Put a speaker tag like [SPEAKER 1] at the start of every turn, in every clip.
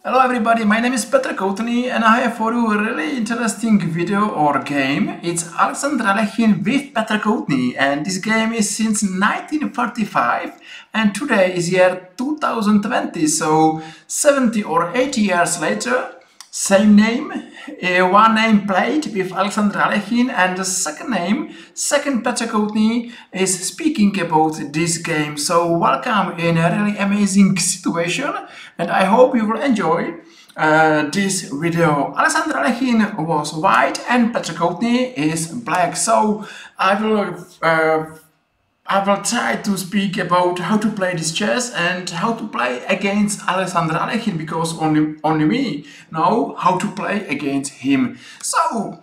[SPEAKER 1] Hello everybody, my name is Petr Koutný and I have for you a really interesting video or game. It's Aleksandr Alekhin with Petr Koutný, and this game is since 1945 and today is year 2020, so 70 or 80 years later. Same name, one name played with Aleksandr Alekhin, and the second Petr Koutný is speaking about this game. So welcome in a really amazing situation, and I hope you will enjoy this video. Aleksandr Alekhin was white and Petr Koutný is black. So I will try to speak about how to play this chess and how to play against Aleksandr Alekhin, because only me know how to play against him. So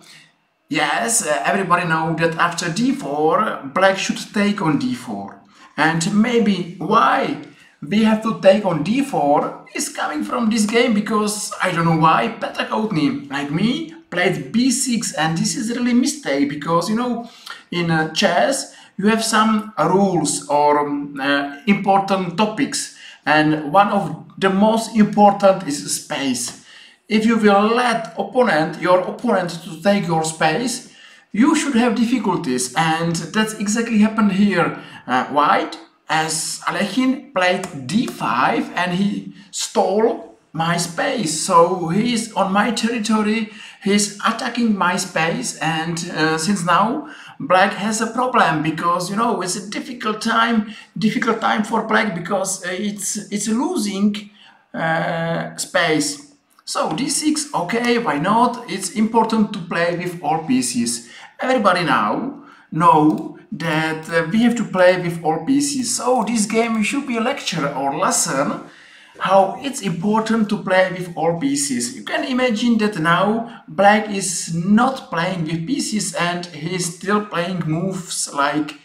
[SPEAKER 1] yes, everybody know that after d4 black should take on d4, and maybe why we have to take on d4 is coming from this game, because I don't know why Petr Koutný, like me, played b6, and this is really a mistake, because you know, in chess you have some rules or important topics, and one of the most important is space. If you will let your opponent to take your space, you should have difficulties, and that's exactly happened here. White, as Alekhin, played d5 and he stole my space, so he is on my territory, he's attacking my space, and since now black has a problem, because you know it's a difficult time for black, because it's losing space. So d6, okay, why not? It's important to play with all pieces. Everybody now know that we have to play with all pieces. So this game should be a lecture or lesson how it's important to play with all pieces. You can imagine that now black is not playing with pieces and he's still playing moves like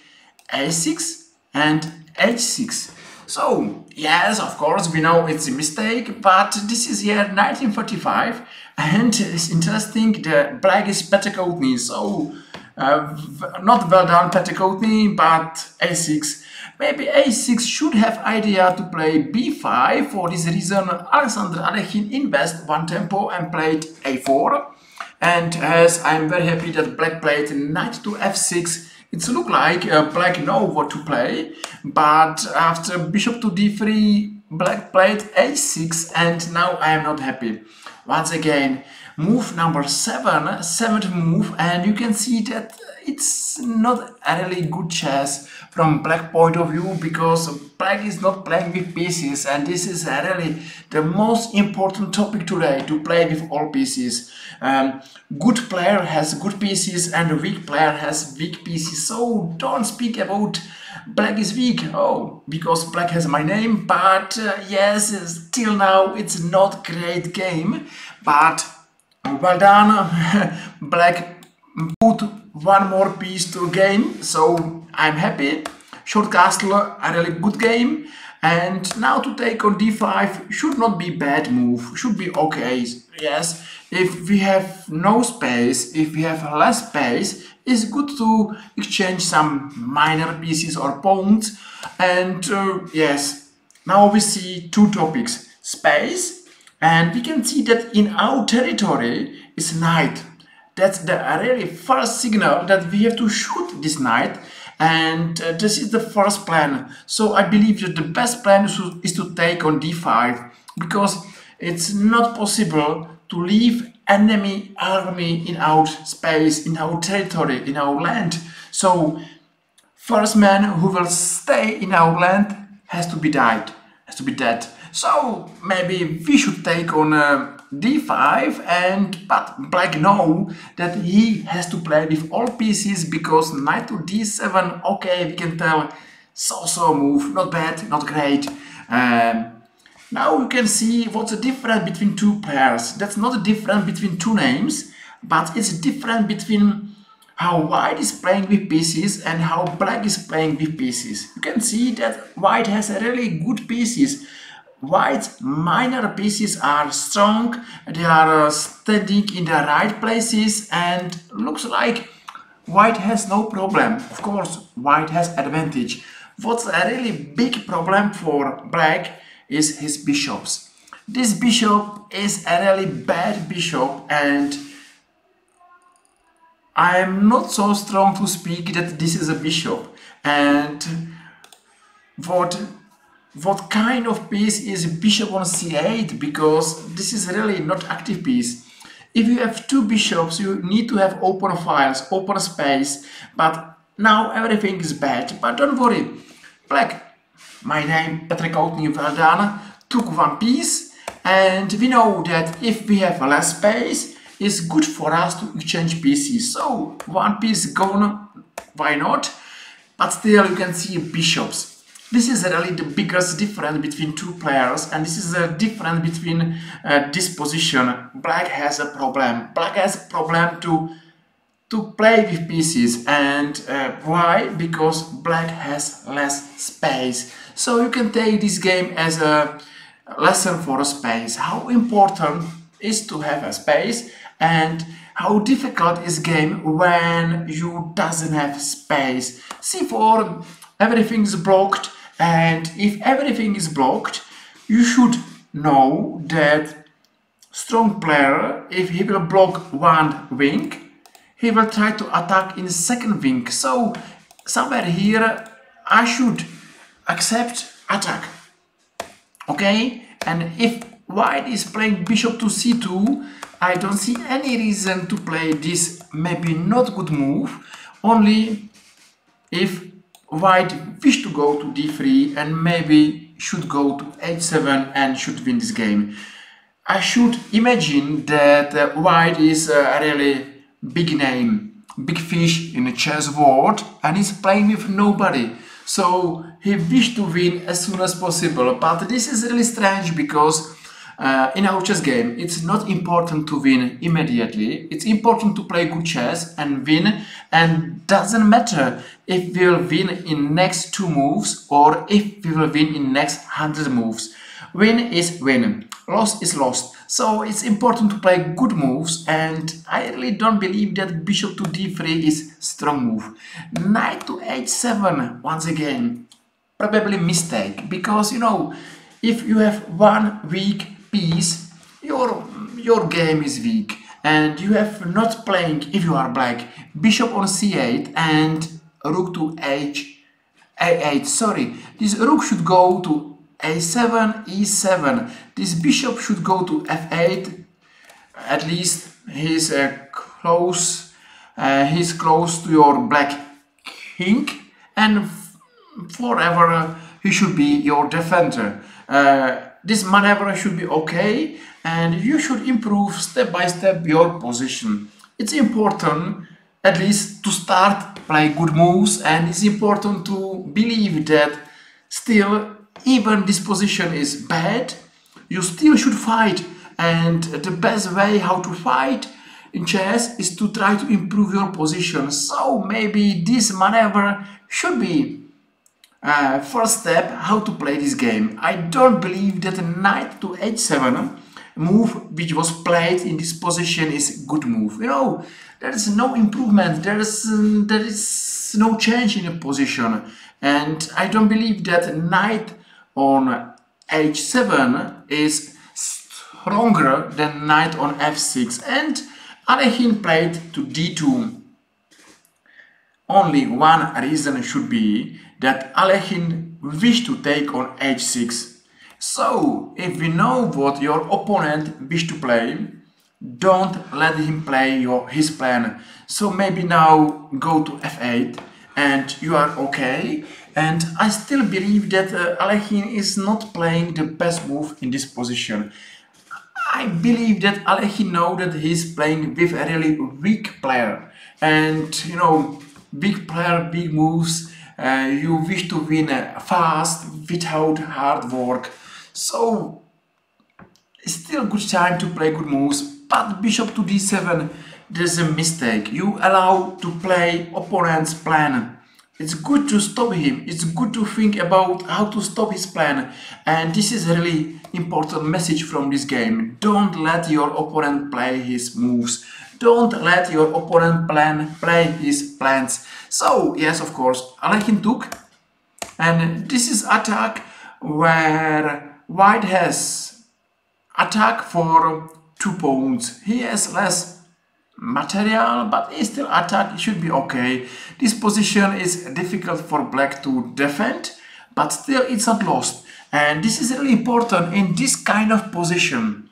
[SPEAKER 1] a6 and h6. So yes, of course we know it's a mistake, but this is year 1945 and it's interesting that black is Petr Koutný. So not well done Petr Koutný, but a6. Maybe a6 should have idea to play b5. For this reason, Aleksandr Alekhin invested one tempo and played a4. And as I'm very happy that black played knight to f6, it looks like black know what to play. But after bishop to d3, black played a6, and now I am not happy. Once again, move number 7, seventh move, and you can see that it's not a really good chess from black point of view, because black is not playing with pieces, and this is really the most important topic today, to play with all pieces. Good player has good pieces and a weak player has weak pieces, so don't speak about black is weak, oh, because black has my name. But yes, till now it's not great game, but well done. Black put one more piece to game, so I'm happy. Short castle, a really good game, and now to take on d5 should not be bad move, should be okay. Yes, if we have no space, if we have less space, it's good to exchange some minor pieces or pawns. And yes, now we see two topics: space, and we can see that in our territory is knight. That's the really first signal that we have to shoot this knight, and this is the first plan. So I believe that the best plan is to take on d5, because it's not possible to leave enemy army in our space, in our territory, in our land. So first man who will stay in our land has to be dead. So maybe we should take on d5, but black know that he has to play with all pieces, because knight to d7, okay, we can tell so move, not bad, not great. Now you can see what's the difference between two pairs. That's not a difference between two names, but it's a difference between how white is playing with pieces and how black is playing with pieces. You can see that white has a really good pieces. White's minor pieces are strong, they are standing in the right places, and looks like white has no problem. Of course, white has advantage. What's a really big problem for black is his bishops. This bishop is a really bad bishop, and I am not so strong to speak that this is a bishop. And what kind of piece is bishop on c8, because this is really not active piece. If you have two bishops, you need to have open files, open space, but now everything is bad. But don't worry, black, my name Petr Koutný, well done, took one piece, and we know that if we have less space, it's good for us to exchange pieces. So one piece gone, why not? But still you can see bishops. This is really the biggest difference between two players, and this is a difference between this position. Black has a problem. Black has a problem to play with pieces, and why? Because black has less space. So you can take this game as a lesson for a space. How important is to have a space, and how difficult is game when you doesn't have space. C4, everything is blocked. And if everything is blocked, you should know that strong player, if he will block one wing, he will try to attack in the second wing. So somewhere here I should accept attack. Okay? And if white is playing bishop to c2, I don't see any reason to play this maybe not good move, only if white wish to go to d3 and maybe should go to h7 and should win this game. I should imagine that white is a really big name, big fish in the chess world, and is playing with nobody. So he wished to win as soon as possible. But this is really strange, because in our chess game it's not important to win immediately. It's important to play good chess and win, and doesn't matter if we will win in next 2 moves or if we will win in next 100 moves. Win is win, loss is lost. So it's important to play good moves, and I really don't believe that bishop to d3 is strong move. Knight to h7, once again, probably mistake, because you know, if you have one weak piece, your game is weak, and you have not playing, if you are black, bishop on c8 and rook to a8. Sorry, this rook should go to a7, e7. This bishop should go to f8. At least he's close to your black king, and forever he should be your defender. This maneuver should be okay, and you should improve step by step your position. It's important at least to start play good moves, and it's important to believe that still, even this position is bad, you still should fight. And the best way how to fight in chess is to try to improve your position. So maybe this maneuver should be first step how to play this game. I don't believe that a knight to h7 move which was played in this position is good move. You know, there is no improvement, there is no change in the position, and I don't believe that knight on h7 is stronger than knight on f6. And Alekhine played to d2. Only one reason should be that Alekhine wished to take on h6. So, if we know what your opponent wishes to play, don't let him play his plan. So maybe now go to f8 and you are okay. And I still believe that Alekhine is not playing the best move in this position. I believe that Alekhine knows that he's playing with a really weak player. And you know, big player, big moves, you wish to win fast without hard work. So it's still a good time to play good moves, but bishop to d7, there's a mistake. You allow to play opponent's plan. It's good to stop him. It's good to think about how to stop his plan. And this is a really important message from this game. Don't let your opponent play his moves. Don't let your opponent play his plans. So, yes, of course, Alekhine took. And this is attack where white has attack for 2 pawns. He has less material, but he still attack. It should be okay. This position is difficult for black to defend, but still it's not lost. And this is really important in this kind of position,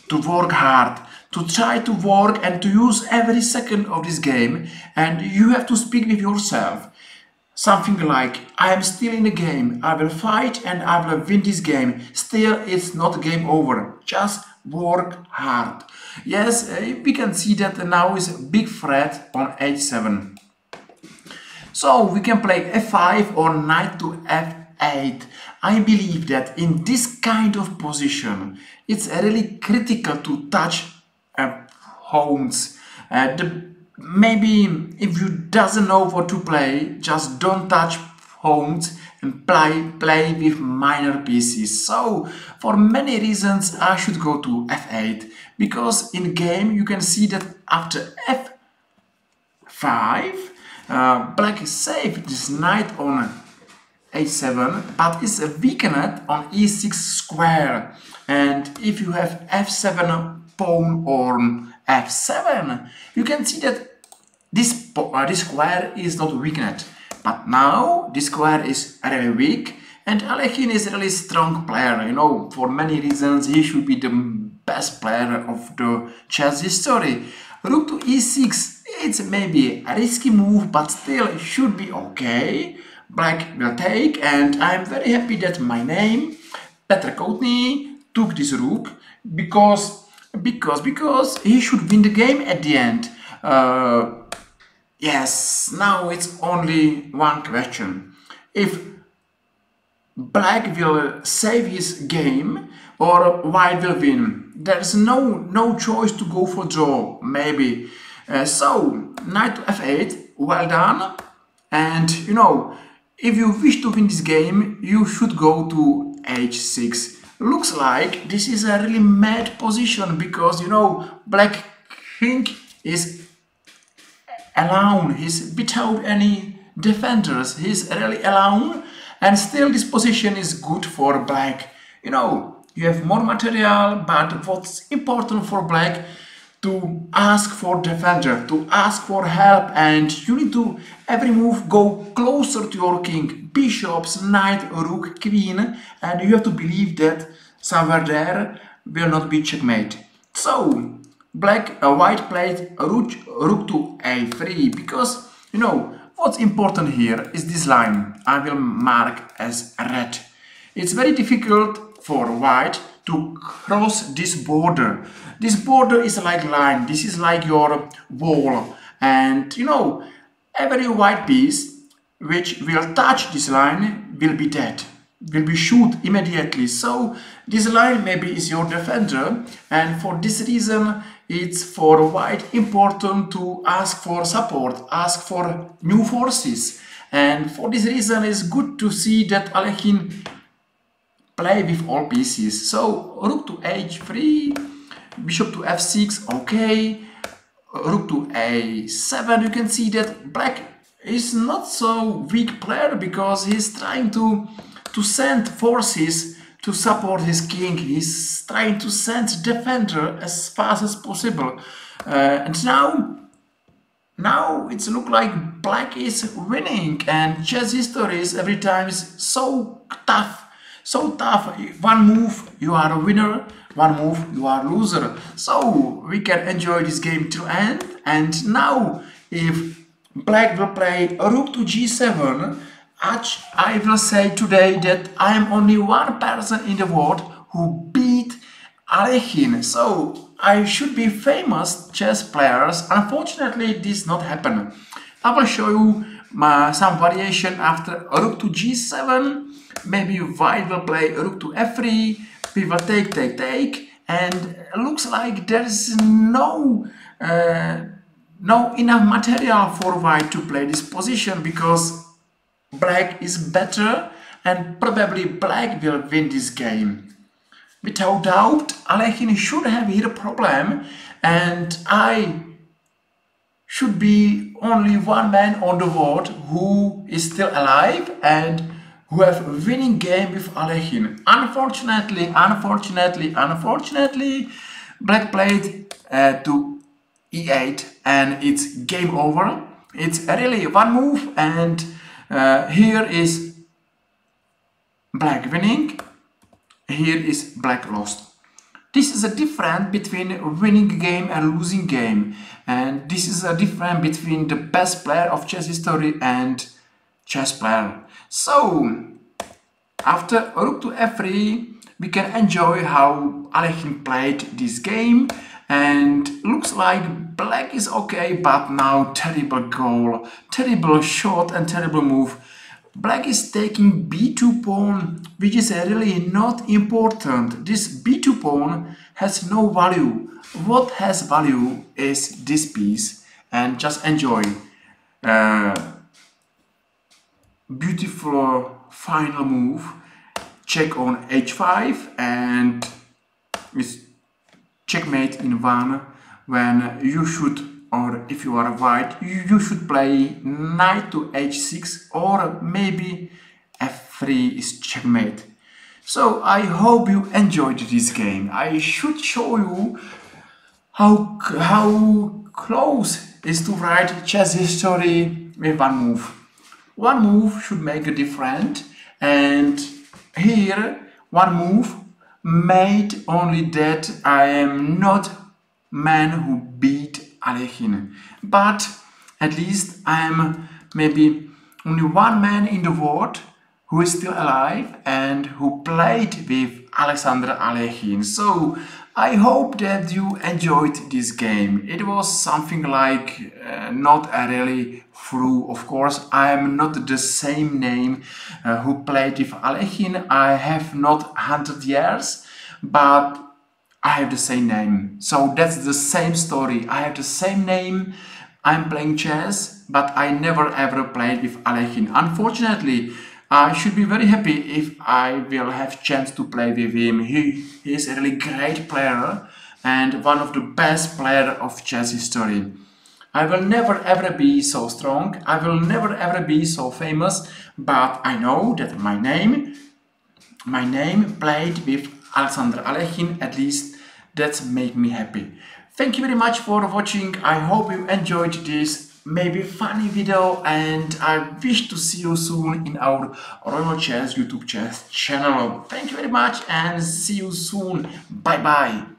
[SPEAKER 1] to work hard, to try to work and to use every second of this game. And you have to speak with yourself. Something like, I am still in the game, I will fight and I will win this game. Still, it's not game over. Just work hard. Yes, we can see that now is a big threat on h7. So we can play f5 or knight to f8. I believe that in this kind of position, it's really critical to touch pawns. Maybe if you doesn't know what to play, just don't touch pawns and play with minor pieces. So for many reasons I should go to f8, because in game you can see that after f5 black saved this knight on h7, but is weakened on e6 square. And if you have f7 pawn on f7, you can see that this square is not weakened. But now this square is really weak, and Alekhine is a really strong player. You know, for many reasons he should be the best player of the chess history. Rook to e6, it's maybe a risky move, but still it should be okay. Black will take, and I'm very happy that my name, Petr Koutný, took this rook, because he should win the game at the end. Yes, now it's only one question. If black will save his game or white will win. There's no choice to go for draw, maybe. So, knight to f8, well done. And you know, if you wish to win this game, you should go to h6. Looks like this is a really mad position, because you know, black king is alone. He's without any defenders. He's really alone, and still this position is good for black. You know, you have more material, but what's important for black, to ask for defender, to ask for help, and you need to every move go closer to your king. Bishops, knight, rook, queen, and you have to believe that somewhere there will not be checkmate. So white played rook to a3, because you know what's important here is this line. I will mark as red. It's very difficult for white to cross this border. This border is like line. This is like your wall, and you know, every white piece which will touch this line will be dead, will be shoot immediately. So this line maybe is your defender, and for this reason it's for white important to ask for support, ask for new forces. And for this reason it's good to see that Alekhine play with all pieces. So rook to h3, bishop to f6, okay, rook to a7. You can see that black is not so weak player, because he's trying to send forces to support his king. He's trying to send defender as fast as possible. And now it's look like black is winning, and chess history is every time is so tough. So tough. One move you are a winner, one move you are a loser. So we can enjoy this game till end. And now if black will play rook to g7, I will say today that I am only one person in the world who beat Alekhine. So I should be famous chess players. Unfortunately this not happen. I will show you some variation after rook to g7. Maybe white will play rook to f3, we will take, and looks like there's no enough material for white to play this position, because black is better, and probably black will win this game. Without doubt, Alekhine should have here a problem, and I should be only one man on the world who is still alive and who have a winning game with Alekhine. Unfortunately, black played to e8 and it's game over. It's really one move, and here is black winning, here is black lost. This is a difference between winning game and losing game, and this is a difference between the best player of chess history and chess player. So after rook to f3 we can enjoy how Alekhine played this game, and looks like black is okay, but now terrible goal, terrible shot and terrible move. Black is taking b2 pawn, which is really not important. This b2 pawn has no value. What has value is this piece, and just enjoy. Beautiful final move. Check on h5, and it's checkmate in one, when you should, or if you are white, you should play knight to h6, or maybe f3 is checkmate. So I hope you enjoyed this game. I should show you how close is to write chess history with one move. One move should make a difference, and here one move made only that I am not man who beat Alekhine, but at least I am maybe only one man in the world who is still alive and who played with Aleksandr Aleksandrovich. So I hope that you enjoyed this game. It was something like not a really through. Of course, I am not the same name who played with Alekhine. I have not 100 years, but I have the same name. So that's the same story. I have the same name. I'm playing chess, but I never ever played with Alekhine. Unfortunately, I should be very happy if I will have chance to play with him. He is a really great player and one of the best players of chess history. I will never ever be so strong. I will never ever be so famous, but I know that my name played with Aleksandr Aleksandrovich. At least that make me happy. Thank you very much for watching. I hope you enjoyed this maybe funny video, and I wish to see you soon in our Royal Chess YouTube chess channel. Thank you very much and see you soon. Bye bye.